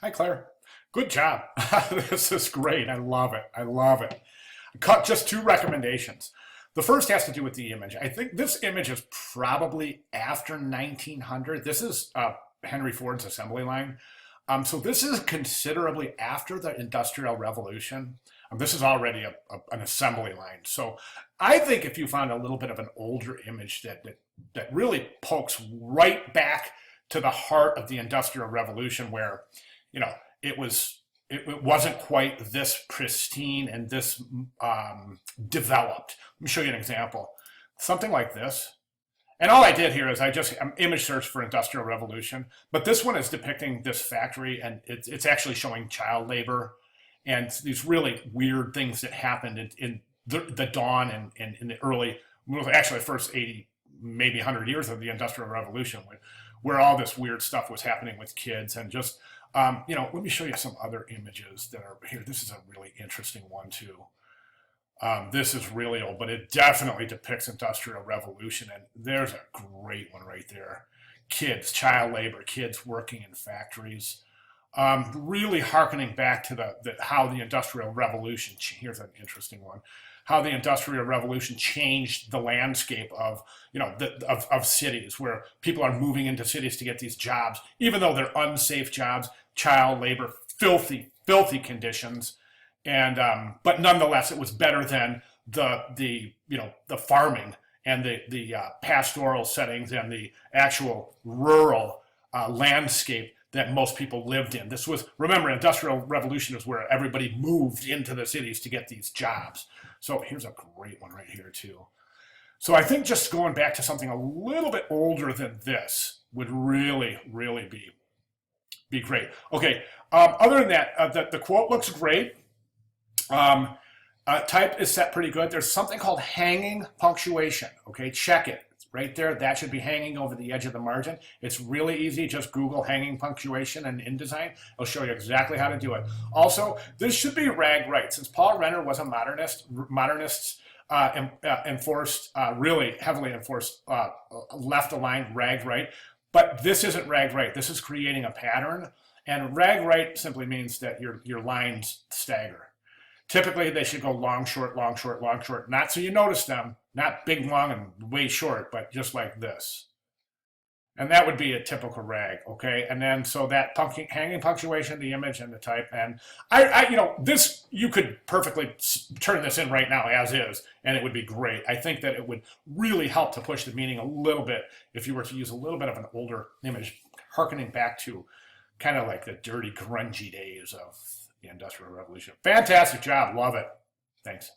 Hi, Claire. Good job. This is great. I love it. I love it. Cut just two recommendations. The first has to do with the image. I think this image is probably after 1900. This is Henry Ford's assembly line. So this is considerably after the Industrial Revolution. This is already an assembly line. So I think if you found a little bit of an older image that really pokes right back to the heart of the Industrial Revolution, where you know it was it wasn't quite this pristine and this developed. Let me show you an example. Something like this. And all I did here is I just image searched for Industrial Revolution, but this one is depicting this factory, and it's actually showing child labor and these really weird things that happened in the dawn and in the early, well, actually the first 80, maybe 100 years of the Industrial Revolution, where all this weird stuff was happening with kids and just, let me show you some other images that are here. This is a really interesting one too. This is really old, but it definitely depicts Industrial Revolution, and there's a great one right there. Kids, child labor, kids working in factories. Really hearkening back to how the Industrial Revolution, here's an interesting one, how the Industrial Revolution changed the landscape of, of cities, where people are moving into cities to get these jobs, even though they're unsafe jobs, child labor, filthy conditions. And but nonetheless, it was better than the farming and the pastoral settings and the actual rural landscape that most people lived in. This was, remember, Industrial Revolution is where everybody moved into the cities to get these jobs. So here's a great one right here too. So I think just going back to something a little bit older than this would really, really be great. Okay. Other than that, the quote looks great. Type is set pretty good. There's something called hanging punctuation. Okay, check it. It's right there. That should be hanging over the edge of the margin. It's really easy. Just Google hanging punctuation and InDesign. It'll show you exactly how to do it. Also, this should be rag right. Since Paul Renner was a modernist, modernists enforced, really heavily enforced left aligned rag right. But this isn't rag right. This is creating a pattern. And rag right simply means that your lines stagger. Typically, they should go long, short, long, short, long, short. Not so you notice them, not big, long, and way short, but just like this. And that would be a typical rag, okay? And then, so that hanging punctuation, the image, and the type. And this, you could perfectly turn this in right now as is, and it would be great. I think that it would really help to push the meaning a little bit if you were to use a little bit of an older image, hearkening back to kind of like the dirty, grungy days of the Industrial Revolution. Fantastic job. Love it. Thanks.